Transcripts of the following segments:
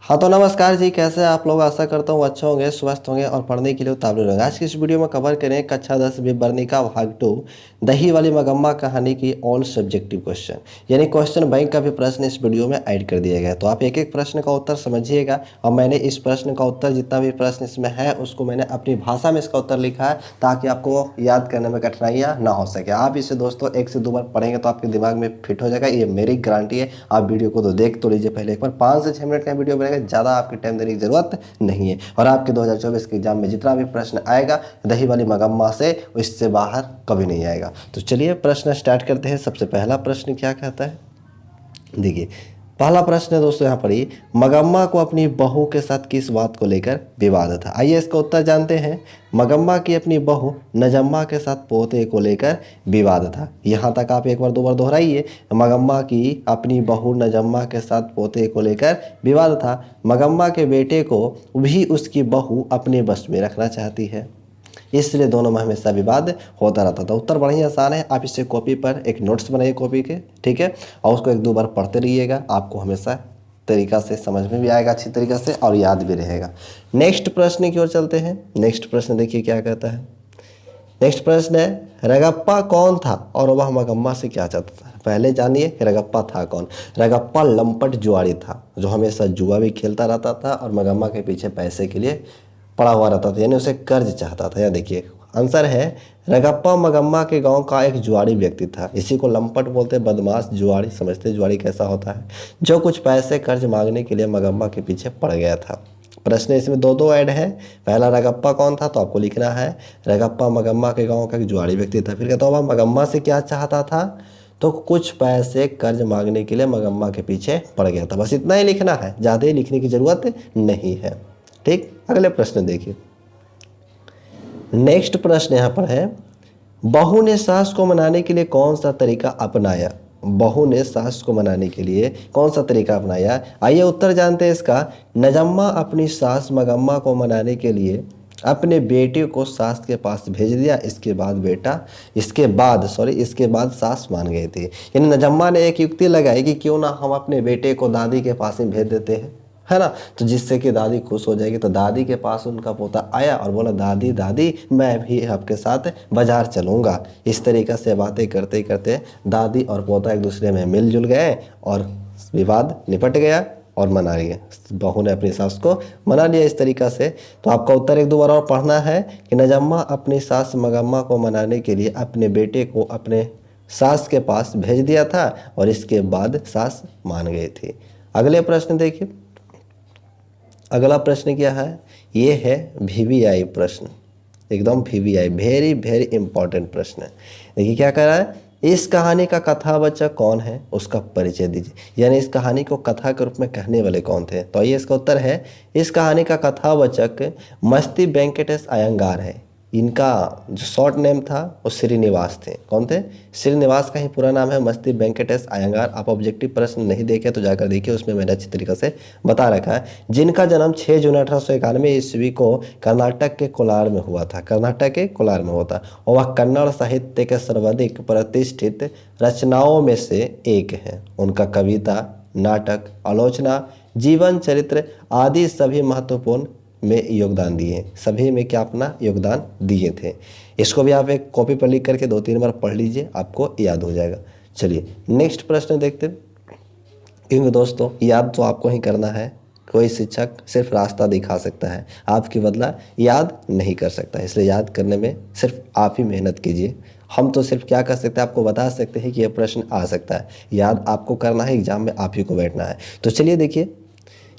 हाँ तो नमस्कार जी, कैसे हैं आप लोग। आशा करता हूँ अच्छे होंगे, स्वस्थ होंगे और पढ़ने के लिए उतावले होंगे। आज की इस वीडियो में कवर करें कक्षा 10 विवरणिका भाग 2 दही वाली मगम्मा कहानी की ऑल सब्जेक्टिव क्वेश्चन, यानी क्वेश्चन बैंक का भी प्रश्न इस वीडियो में ऐड कर दिया गया है। तो आप एक एक प्रश्न का उत्तर समझिएगा और मैंने इस प्रश्न का उत्तर जितना भी प्रश्न इसमें है उसको मैंने अपनी भाषा में इसका उत्तर लिखा है ताकि आपको याद करने में कठिनाइयाँ ना हो सके। आप इसे दोस्तों 1 से 2 बार पढ़ेंगे तो आपके दिमाग में फिट हो जाएगा, ये मेरी गारंटी है। आप वीडियो को तो देख तो लीजिए पहले एक बार, 5 से 6 मिनट का वीडियो बनेगा, ज़्यादा आपके टाइम देने की जरूरत नहीं है। और आपके 2024 के एग्जाम में जितना भी प्रश्न आएगा दही वाली मगम्मा से इससे बाहर कभी नहीं आएगा। तो चलिए प्रश्न स्टार्ट करते हैं। सबसे पहला प्रश्न क्या कहता है, देखिए पहला प्रश्न है दोस्तों यहाँ पर ही, मगम्मा को अपनी बहू के साथ किस बात को लेकर विवाद था। आइए इसका उत्तर जानते हैं। मगम्मा की अपनी बहू नजम्मा के साथ पोते को लेकर विवाद था। यहाँ तक आप एक बार 2 बार दोहराइए। मगम्मा की अपनी बहू नजम्मा के साथ पोते को लेकर विवाद था। मगम्मा के बेटे को भी उसकी बहू अपने बस में रखना चाहती है, इसलिए दोनों में हमेशा विवाद होता रहता था। उत्तर बड़ा ही आसान है, आप इसे कॉपी पर एक नोट्स बनाइए कॉपी के, ठीक है, और उसको 1-2 बार पढ़ते रहिएगा। आपको हमेशा तरीका से समझ में भी आएगा, अच्छी तरीका से, और याद भी रहेगा। नेक्स्ट प्रश्न की ओर चलते हैं। नेक्स्ट प्रश्न देखिए क्या कहता है। नेक्स्ट प्रश्न है, रगप्पा कौन था और वह मगम्मा से क्या चाहता था। पहले जानिए रगप्पा था कौन। रगप्पा लंपट जुआरी था जो हमेशा जुआ भी खेलता रहता था और मगम्मा के पीछे पैसे के लिए पड़ा हुआ रहता था, यानी उसे कर्ज चाहता था। या देखिए आंसर है, रगप्पा मगम्मा के गांव का एक जुआरी व्यक्ति था। इसी को लंपट बोलते, बदमाश जुआरी। समझते जुआरी कैसा होता है, जो कुछ पैसे कर्ज मांगने के लिए मगम्मा के पीछे पड़ गया था। प्रश्न इसमें 2 ऐड है। पहला रगप्पा कौन था, तो आपको लिखना है रगप्पा मगम्मा के गाँव का एक जुआरी व्यक्ति था। फिर कहता हूँ वह मगम्मा से क्या चाहता था, तो कुछ पैसे कर्ज मांगने के लिए मगम्मा के पीछे पड़ गया था। बस इतना ही लिखना है, ज़्यादा ही लिखने की जरूरत नहीं है, ठीक। अगले प्रश्न देखिए। नेक्स्ट प्रश्न यहाँ पर है, बहू ने सास को मनाने के लिए कौन सा तरीका अपनाया। बहू ने सास को मनाने के लिए कौन सा तरीका अपनाया। आइए उत्तर जानते हैं इसका। नजम्मा अपनी सास मगम्मा को मनाने के लिए अपने बेटे को सास के पास भेज दिया। इसके बाद सास मान गए थे। यानी नजम्मा ने एक युक्ति लगाई कि क्यों ना हम अपने बेटे को दादी के पास ही भेज देते हैं, है ना, तो जिससे कि दादी खुश हो जाएगी। तो दादी के पास उनका पोता आया और बोला, दादी दादी मैं भी आपके साथ बाजार चलूँगा। इस तरीक़े से बातें करते करते दादी और पोता एक दूसरे में मिलजुल गए और विवाद निपट गया और मना लिया। बहू ने अपनी सास को मना लिया इस तरीक़ा से। तो आपका उत्तर 1-2 बार और पढ़ना है कि नजम्मा अपनी सास मगम्मा को मनाने के लिए अपने बेटे को अपने सास के पास भेज दिया था और इसके बाद सास मान गए थे। अगले प्रश्न देखिए। अगला प्रश्न क्या है, ये है VVI प्रश्न, एकदम VVI, वेरी वेरी इंपॉर्टेंट प्रश्न है। देखिए क्या कह रहा है, इस कहानी का कथावाचक कौन है उसका परिचय दीजिए। यानी इस कहानी को कथा के रूप में कहने वाले कौन थे। तो ये इसका उत्तर है, इस कहानी का कथावाचक मस्ती वेंकटेश अयंगार है। इनका जो शॉर्ट नेम था वो श्रीनिवास थे। कौन थे, श्रीनिवास का ही पूरा नाम है मस्ती वेंकटेश अयंगार। आप ऑब्जेक्टिव प्रश्न नहीं देखे तो जाकर देखिए, उसमें मैंने अच्छी तरीके से बता रखा है। जिनका जन्म 6 जून 1891 ईस्वी को कर्नाटक के कोलार में हुआ था। कर्नाटक के कोलार में होता और वह कन्नड़ साहित्य के सर्वाधिक प्रतिष्ठित रचनाओं में से एक है। उनका कविता, नाटक, आलोचना, जीवन चरित्र आदि सभी महत्वपूर्ण में योगदान दिए। सभी में क्या अपना योगदान दिए थे। इसको भी आप एक कॉपी पर लिख करके 2-3 बार पढ़ लीजिए, आपको याद हो जाएगा। चलिए नेक्स्ट प्रश्न देखते हैं। क्योंकि दोस्तों याद तो आपको ही करना है, कोई शिक्षक सिर्फ रास्ता दिखा सकता है, आपकी बदला याद नहीं कर सकता। इसलिए याद करने में सिर्फ आप ही मेहनत कीजिए। हम तो सिर्फ क्या कर सकते हैं, आपको बता सकते हैं कि यह प्रश्न आ सकता है। याद आपको करना है, एग्जाम में आप ही को बैठना है। तो चलिए देखिए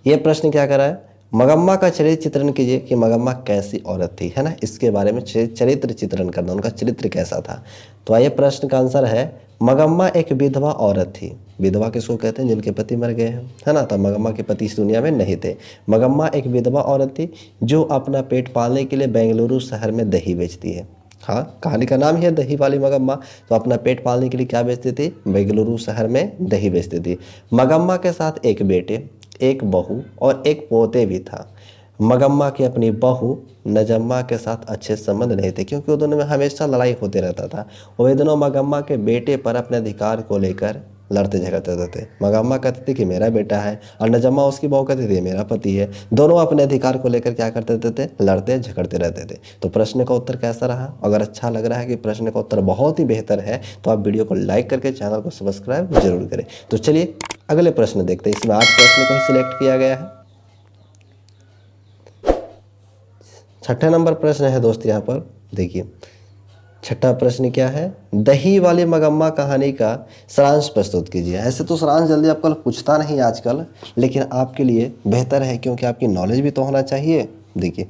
ये प्रश्न क्या कर रहा है, मगम्मा का चरित्र चित्रण कीजिए कि मगम्मा कैसी औरत थी, है ना, इसके बारे में चरित्र चित्रण करना, उनका चरित्र कैसा था। तो आइए प्रश्न का आंसर है, मगम्मा एक विधवा औरत थी। विधवा किसको कहते हैं, जिनके पति मर गए हैं, है ना। तो मगम्मा के पति इस दुनिया में नहीं थे। मगम्मा एक विधवा औरत थी जो अपना पेट पालने के लिए बेंगलुरु शहर में दही बेचती है। हाँ, कहानी का नाम ही है दही वाली मगम्मा। तो अपना पेट पालने के लिए क्या बेचती थी, बेंगलुरु शहर में दही बेचती थी। मगम्मा के साथ एक बेटे, एक बहू और एक पोते भी था। मगम्मा की अपनी बहू नजम्मा के साथ अच्छे संबंध नहीं थे क्योंकि वो दोनों में हमेशा लड़ाई होते रहता था। वो दोनों मगम्मा के बेटे पर अपने अधिकार को लेकर लड़ते झगड़ते रहते थे। मगम्मा कहती थी कि मेरा बेटा है, और नजम्मा उसकी बहू कहती थी मेरा पति है। दोनों अपने अधिकार को लेकर क्या करते थे? लड़ते झगड़ते रहते थे। तो प्रश्न का उत्तर कैसा रहा? अगर अच्छा लग रहा है कि प्रश्न का उत्तर बहुत ही बेहतर है तो आप वीडियो को लाइक करके चैनल को सब्सक्राइब जरूर करें। तो चलिए अगले प्रश्न देखते हैं। इसमें 8 प्रश्न को ही सिलेक्ट किया गया है। 6ठे नंबर प्रश्न है दोस्त, यहाँ पर देखिए 6ठा प्रश्न क्या है? दही वाली मगम्मा कहानी का सारांश प्रस्तुत कीजिए। ऐसे तो सारांश जल्दी आपको पूछता नहीं आजकल, लेकिन आपके लिए बेहतर है क्योंकि आपकी नॉलेज भी तो होना चाहिए। देखिए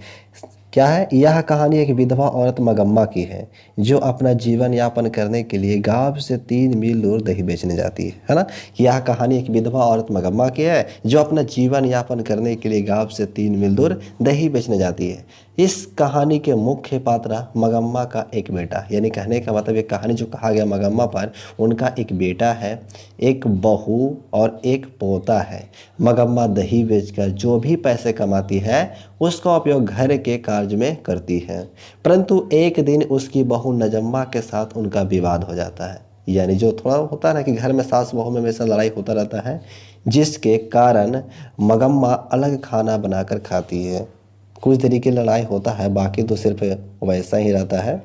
क्या है? यह कहानी एक विधवा औरत मगम्मा की है जो अपना जीवन यापन करने के लिए गांव से 3 मील दूर दही बेचने जाती है ना। यह कहानी एक विधवा औरत मगम्मा की है जो अपना जीवन यापन करने के लिए गांव से 3 मील दूर दही बेचने जाती है। इस कहानी के मुख्य पात्र मगम्मा का एक बेटा, यानी कहने का मतलब ये कहानी जो कहा गया मगम्मा पर, उनका एक बेटा है, एक बहू और एक पोता है। मगम्मा दही बेचकर जो भी पैसे कमाती है उसका उपयोग घर के कार्य में करती है। परंतु एक दिन उसकी बहू नजम्मा के साथ उनका विवाद हो जाता है। यानी जो थोड़ा होता है ना कि घर में सास बहू में हमेशा लड़ाई होता रहता है, जिसके कारण मगम्मा अलग खाना बनाकर खाती है। कुछ देरी की लड़ाई होता है, बाकी तो सिर्फ वैसा ही रहता है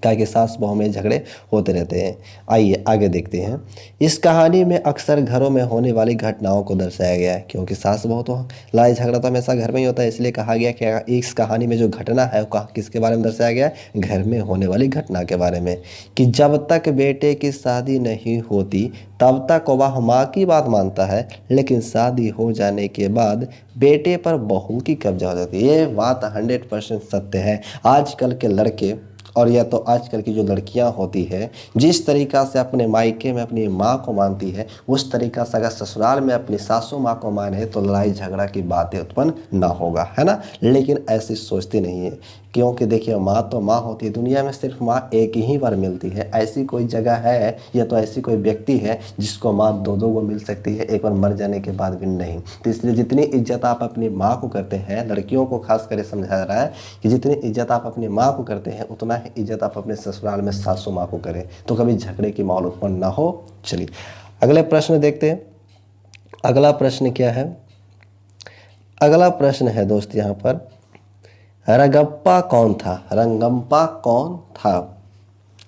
क्या कि सास बहू में झगड़े होते रहते हैं। आइए आगे देखते हैं। इस कहानी में अक्सर घरों में होने वाली घटनाओं को दर्शाया गया है, क्योंकि सास बहू तो लड़ाई झगड़ा तो हमेशा घर में ही होता है, इसलिए कहा गया कि इस कहानी में जो घटना है वो किसके बारे में दर्शाया गया है? घर में होने वाली घटना के बारे में। कि जब तक बेटे की शादी नहीं होती तब तक वह माँ की बात मानता है, लेकिन शादी हो जाने के बाद बेटे पर बहू की कब्जा हो जाती है। ये बात 100% सत्य है। आजकल के लड़के और या तो आजकल की जो लड़कियां होती है, जिस तरीका से अपने मायके में अपनी माँ को मानती है, उस तरीका से अगर ससुराल में अपनी सासू माँ को माने तो लड़ाई झगड़ा की बातें उत्पन्न ना होगा, है ना। लेकिन ऐसी सोचती नहीं है, क्योंकि देखिए माँ तो माँ होती है। दुनिया में सिर्फ माँ एक ही बार मिलती है। ऐसी कोई जगह है या तो ऐसी कोई व्यक्ति है जिसको माँ दो को मिल सकती है, एक बार मर जाने के बाद भी नहीं। तो इसलिए जितनी इज्जत आप अपनी माँ को करते हैं, लड़कियों को खास कर समझा रहा है कि जितनी इज्जत आप अपनी माँ को करते हैं उतना ही इज्जत आप अपने ससुराल में सासू माँ को करें, तो कभी झगड़े की माहौल उत्पन्न ना हो। चलिए अगले प्रश्न देखते हैं। अगला प्रश्न क्या है? अगला प्रश्न है दोस्त यहाँ पर, रंगप्पा कौन था? रंगप्पा कौन था,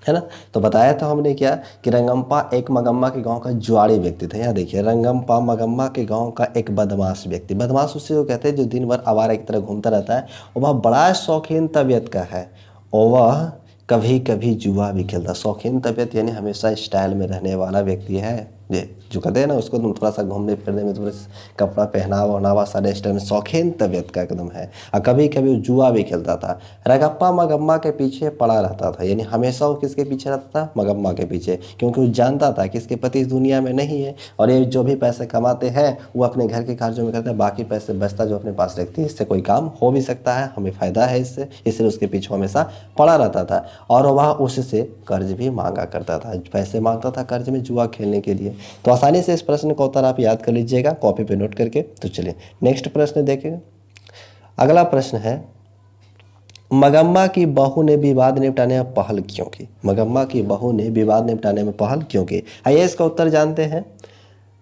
है ना। तो बताया था हमने क्या कि रंगप्पा एक मगम्मा के गांव का जुआड़ी व्यक्ति था। यहाँ देखिए रंगप्पा मगम्मा के गांव का एक बदमाश व्यक्ति, बदमाश उसे वो कहते हैं जो दिन भर आवारा की तरह घूमता रहता है। और वह बड़ा शौकीन तबीयत का है और वह कभी कभी जुआ भी खेलता। शौकीन तबीयत यानी हमेशा स्टाइल में रहने वाला व्यक्ति है। ये जो कहते हैं ना उसको तुम थोड़ा सा घूमने फिरने में, थोड़ा कपड़ा पहनावा वहनावा सारे स्टाइल में शौकीन तबीयत का एकदम है। और कभी कभी जुआ भी खेलता था। रंगप्पा मगम्मा के पीछे पड़ा रहता था, यानी हमेशा वो किसके पीछे रहता था? मगम्मा के पीछे, क्योंकि वो जानता था कि इसके पति इस दुनिया में नहीं है और ये जो भी पैसे कमाते हैं वो अपने घर के कार्यों में करते हैं, बाकी पैसे बचता जो अपने पास रखती है, इससे कोई काम हो भी सकता है, हमें फ़ायदा है इससे, इसलिए उसके पीछे हमेशा पड़ा रहता था। और वह उससे कर्ज भी मांगा करता था, पैसे मांगता था कर्ज में जुआ खेलने के लिए। तो आसानी से इस प्रश्न का उत्तर आप याद कर लीजिएगा कॉपी पे नोट करके। तो चलिए नेक्स्ट प्रश्न देखेंगे। अगला प्रश्न है, मगम्मा की बहू ने विवाद निपटाने में पहल क्यों की? मगम्मा की बहू ने विवाद निपटाने में पहल क्यों की? आइए इसका उत्तर जानते हैं।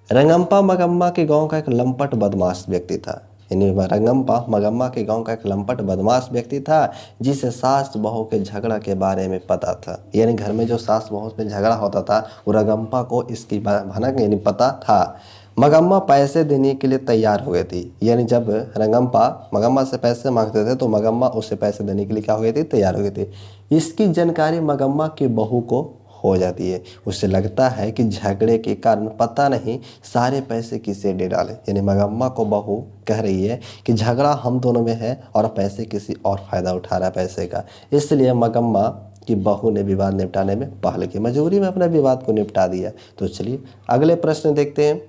रंगप्पा मगम्मा के गांव का एक लंपट बदमाश व्यक्ति था। यानी रंगप्पा मगम्मा के गांव का एक लंपट बदमाश व्यक्ति था जिसे सास बहू के झगड़ा के बारे में पता था। यानी घर में जो सास बहू में झगड़ा होता था वो रंगप्पा को इसकी भनक यानी पता था। मगम्मा पैसे देने के लिए तैयार हो गई थी। यानी जब रंगप्पा मगम्मा से पैसे मांगते थे तो मगम्मा उससे पैसे देने के लिए क्या हो गई थी? तैयार हो गई थी। इसकी जानकारी मगम्मा की बहू को हो जाती है। उसे लगता है कि झगड़े के कारण पता नहीं सारे पैसे किसे दे डाले। यानी मगम्मा को बहू कह रही है कि झगड़ा हम दोनों में है और पैसे किसी और फ़ायदा उठा रहा है पैसे का। इसलिए मगम्मा की बहू ने विवाद निपटाने में पहल की, मजबूरी में अपने विवाद को निपटा दिया। तो चलिए अगले प्रश्न देखते हैं।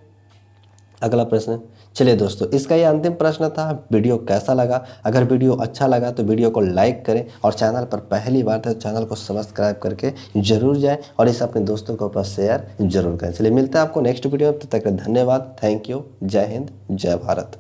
अगला प्रश्न, चलिए दोस्तों इसका ये अंतिम प्रश्न था। वीडियो कैसा लगा? अगर वीडियो अच्छा लगा तो वीडियो को लाइक करें और चैनल पर पहली बार तो चैनल को सब्सक्राइब करके जरूर जाएं और इसे अपने दोस्तों के ऊपर शेयर जरूर करें। चलिए मिलते हैं आपको नेक्स्ट वीडियो में, तब तक धन्यवाद, थैंक यू, जय हिंद, जय भारत।